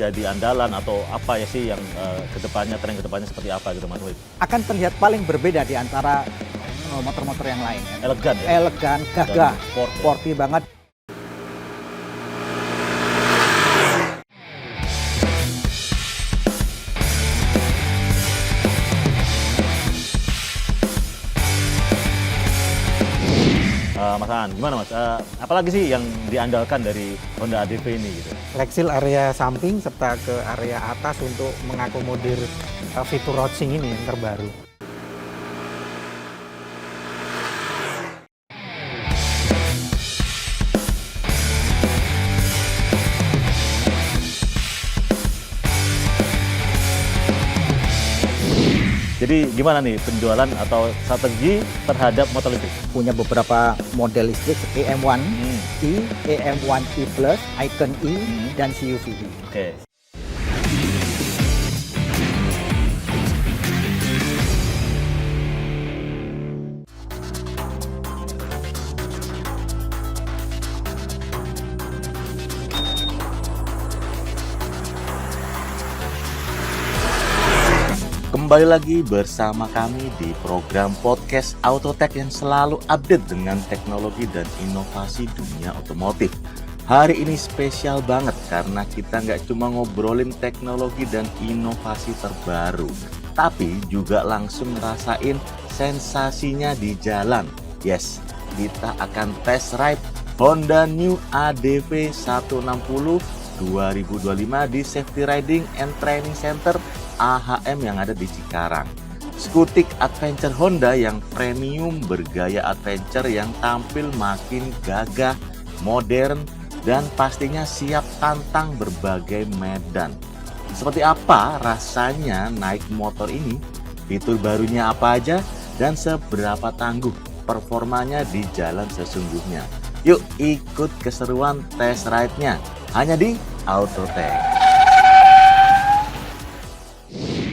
menjadi andalan atau apa ya sih yang kedepannya, tren kedepannya seperti apa gitu Mas Wahid? Akan terlihat paling berbeda di antara motor-motor yang lain. Elegan ya? Elegan, gagah, sport, ya? sporty banget. Mas Aan, gimana Mas? Apalagi sih yang diandalkan dari Honda ADV ini gitu? Flexil area samping serta ke area atas untuk mengakomodir fitur rodsing ini yang terbaru. Jadi gimana nih penjualan atau strategi terhadap motor listrik? Punya beberapa model listrik EM1 E, EM1 E Plus, Icon E, dan CUV E. Oke. Kembali lagi bersama kami di program podcast Autotech yang selalu update dengan teknologi dan inovasi dunia otomotif. Hari ini spesial banget karena kita nggak cuma ngobrolin teknologi dan inovasi terbaru, tapi juga langsung ngerasain sensasinya di jalan. Yes, kita akan test ride Honda New ADV 160 2025 di Safety Riding and Training Center AHM yang ada di Cikarang. Skutik adventure Honda yang premium bergaya adventure yang tampil makin gagah, modern, dan pastinya siap tantang berbagai medan. Seperti apa rasanya naik motor ini? Fitur barunya apa aja? Dan seberapa tangguh performanya di jalan sesungguhnya? Yuk ikut keseruan test ride-nya hanya di Autotech.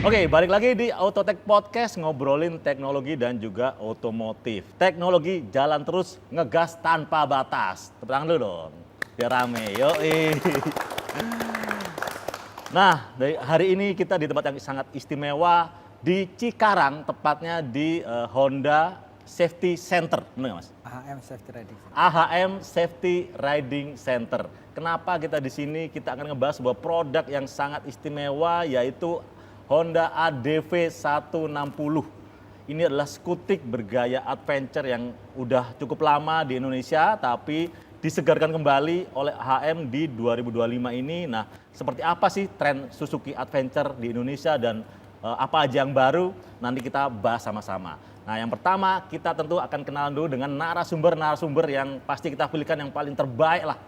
Oke, balik lagi di Autotech Podcast ngobrolin teknologi dan juga otomotif. Teknologi jalan terus, ngegas tanpa batas. Tepuk tangan dulu dong, biar rame. Yoi. Nah, hari ini kita di tempat yang sangat istimewa di Cikarang, tepatnya di Honda Safety Center. Benar nggak Mas? AHM Safety Riding Center. AHM Safety Riding Center. Kenapa kita di sini? Kita akan ngebahas sebuah produk yang sangat istimewa, yaitu Honda ADV 160. Ini adalah skutik bergaya adventure yang udah cukup lama di Indonesia, tapi disegarkan kembali oleh HM di 2025 ini. Nah, seperti apa sih tren Suzuki Adventure di Indonesia dan apa aja yang baru? Nanti kita bahas sama-sama. Nah, yang pertama kita tentu akan kenalan dulu dengan narasumber yang pasti kita pilihkan yang paling terbaik lah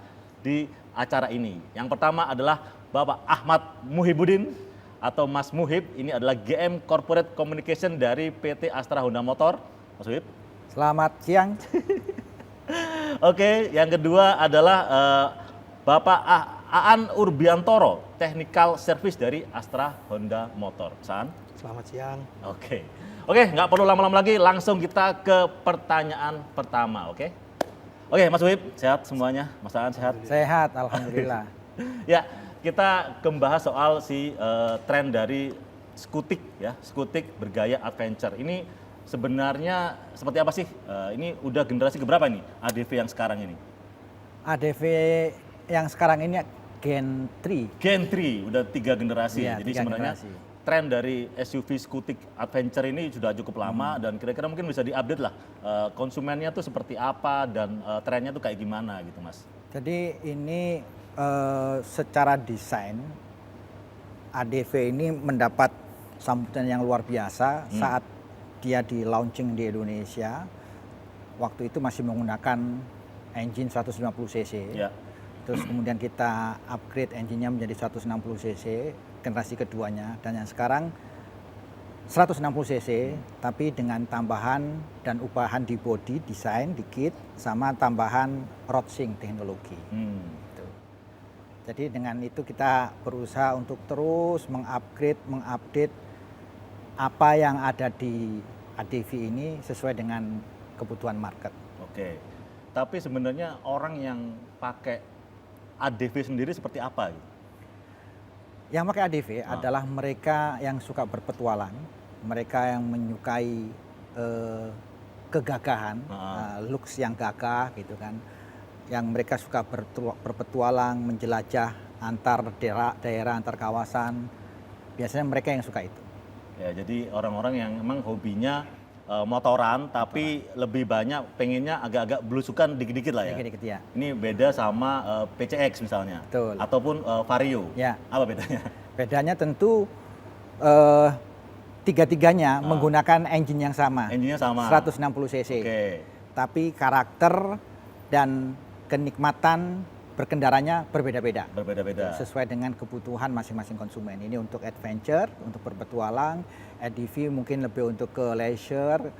di acara ini. Yang pertama adalah Bapak Ahmad Muhibudin atau Mas Muhib. Ini adalah GM Corporate Communication dari PT Astra Honda Motor. Mas Muhib. Selamat siang. Oke, yang kedua adalah Bapak Aan Urbiantoro, Technical Service dari Astra Honda Motor. Saan? Selamat siang. Oke, nggak perlu lama-lama lagi, langsung kita ke pertanyaan pertama, oke? Oke, Mas Muhib, sehat semuanya? Mas Aan sehat? Sehat, alhamdulillah. Ya, kita membahas soal tren dari skutik ya, skutik bergaya adventure. Ini sebenarnya seperti apa sih? Ini udah generasi keberapa nih ADV yang sekarang ini? ADV yang sekarang ini Gen 3. Gen 3, udah 3 generasi. Iya, Jadi 3 sebenarnya generasi. tren dari SUV skutik adventure ini sudah cukup lama dan kira-kira mungkin bisa diupdate lah konsumennya tuh seperti apa dan trennya tuh kayak gimana gitu Mas. Jadi ini secara desain ADV ini mendapat sambutan yang luar biasa saat dia di launching di Indonesia. Waktu itu masih menggunakan engine 150 cc. Ya. Terus kemudian kita upgrade engine-nya menjadi 160 cc generasi keduanya, dan yang sekarang 160 cc tapi dengan tambahan dan ubahan di body desain dikit sama tambahan rodsing teknologi. Jadi dengan itu kita berusaha untuk terus mengupgrade, mengupdate apa yang ada di ADV ini sesuai dengan kebutuhan market. Oke, tapi sebenarnya orang yang pakai ADV sendiri seperti apa? Yang pakai ADV adalah mereka yang suka berpetualang, mereka yang menyukai kegagahan, looks yang gagah gitu kan, yang mereka suka berpetualang, menjelajah antar daerah, antar kawasan. Biasanya mereka yang suka itu. Ya, jadi orang-orang yang memang hobinya motoran, tapi lebih banyak pengennya agak-agak belusukan dikit-dikit lah ya. Dikit-dikit ya. Ini beda sama PCX misalnya, Betul. ataupun Vario. Ya. Apa bedanya? Bedanya tentu tiga-tiganya menggunakan engine yang sama. Engine-nya sama. 160 cc. Oke. Tapi karakter dan kenikmatan berkendaranya berbeda-beda. Berbeda-beda. Sesuai dengan kebutuhan masing-masing konsumen. Ini untuk adventure, untuk berpetualang, ADV mungkin lebih untuk ke leisure,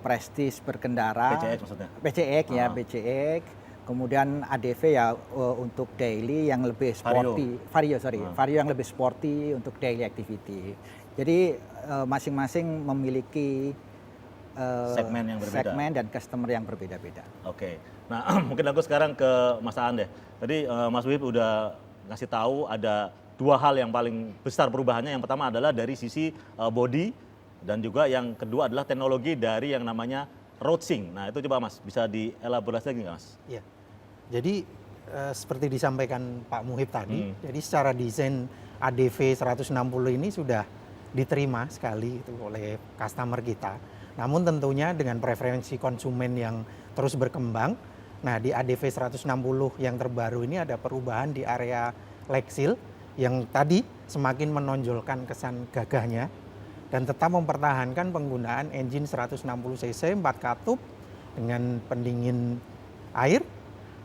prestis berkendara. PCX maksudnya? PCX ya, PCX. Kemudian ADV ya untuk daily yang lebih sporty. Vario yang lebih sporty untuk daily activity. Jadi masing-masing memiliki segmen dan customer yang berbeda-beda. Oke. Nah, mungkin aku sekarang ke Mas Aan deh. Tadi Mas Wib udah ngasih tahu ada dua hal yang paling besar perubahannya. Yang pertama adalah dari sisi body, dan juga yang kedua adalah teknologi dari yang namanya roadsync. Nah, itu coba Mas bisa dielaborasi lagi nggak Mas? Iya. Jadi seperti disampaikan Pak Muhib tadi, jadi secara desain ADV 160 ini sudah diterima sekali itu oleh customer kita. Namun tentunya dengan preferensi konsumen yang terus berkembang, nah di ADV 160 yang terbaru ini ada perubahan di area leg seal yang tadi semakin menonjolkan kesan gagahnya dan tetap mempertahankan penggunaan engine 160 cc 4 katup dengan pendingin air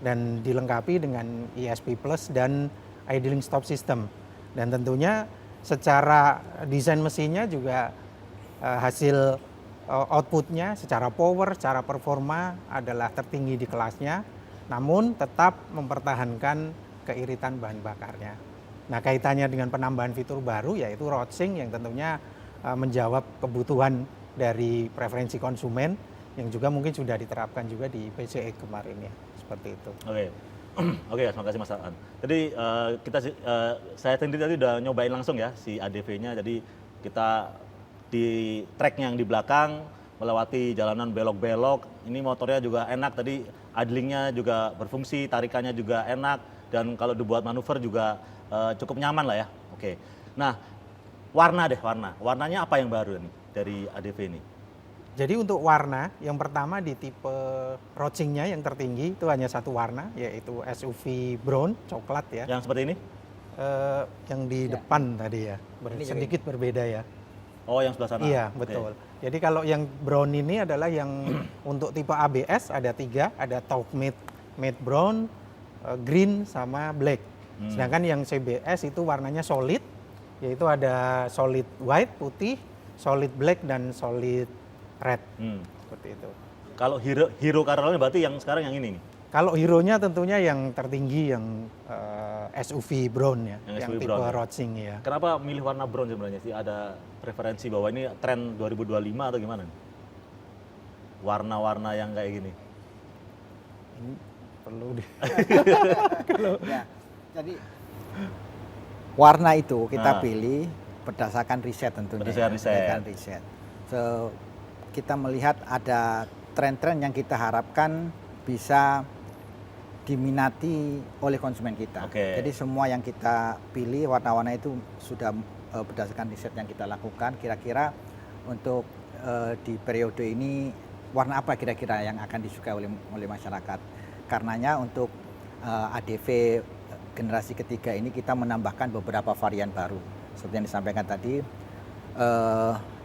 dan dilengkapi dengan ESP Plus dan idling stop system. Dan tentunya secara desain mesinnya juga hasil outputnya secara power, secara performa adalah tertinggi di kelasnya, namun tetap mempertahankan keiritan bahan bakarnya. Nah, kaitannya dengan penambahan fitur baru yaitu roadsync yang tentunya menjawab kebutuhan dari preferensi konsumen yang juga mungkin sudah diterapkan juga di PCX kemarin ya, seperti itu. Oke. Oke, terima kasih Mas Aan. Jadi saya sendiri tadi udah nyobain langsung ya si ADV-nya. Jadi kita di tracknya yang di belakang melewati jalanan belok-belok. Ini motornya juga enak. Tadi idlingnya juga berfungsi, tarikannya juga enak. Dan kalau dibuat manuver juga cukup nyaman lah ya. Oke. Nah, warnanya apa yang baru nih dari ADV ini? Jadi untuk warna, yang pertama di tipe roadsync-nya yang tertinggi itu hanya satu warna, yaitu SUV brown, coklat ya. Yang seperti ini? Yang di depan tadi ya, sedikit berbeda ya. Oh, yang sebelah sana? Iya, betul. Jadi kalau yang brown ini adalah yang untuk tipe ABS ada 3, ada top matte brown, green, sama black. Sedangkan yang CBS itu warnanya solid, yaitu ada solid white, putih, solid black, dan solid red, seperti itu. Kalau hero Carolina berarti yang sekarang yang ini nih? Kalau hero-nya tentunya yang tertinggi yang SUV brown ya, yang SUV tipe brown, roadsync ya. Kenapa milih warna brown sebenarnya sih? Ada preferensi bahwa ini tren 2025 atau gimana nih? Warna-warna yang kayak gini? Ini perlu di... Ya, jadi warna itu kita pilih berdasarkan riset tentunya. Berdasarkan riset. So, kita melihat ada tren-tren yang kita harapkan bisa diminati oleh konsumen kita. Jadi semua yang kita pilih warna-warna itu sudah berdasarkan riset yang kita lakukan. Kira-kira untuk di periode ini warna apa kira-kira yang akan disukai oleh masyarakat. Karenanya untuk ADV generasi ketiga ini kita menambahkan beberapa varian baru. Seperti yang disampaikan tadi,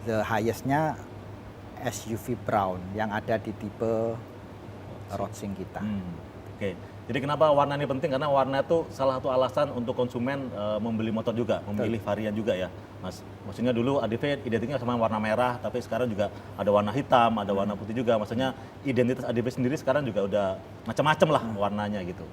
the highest-nya SUV brown yang ada di tipe roadsync kita. Oke. Jadi kenapa warna ini penting? Karena warna itu salah satu alasan untuk konsumen membeli motor juga, memilih varian juga ya, Mas. Maksudnya dulu ADV identiknya sama warna merah, tapi sekarang juga ada warna hitam, ada warna putih juga. Maksudnya identitas ADV sendiri sekarang juga udah macam-macam lah warnanya gitu.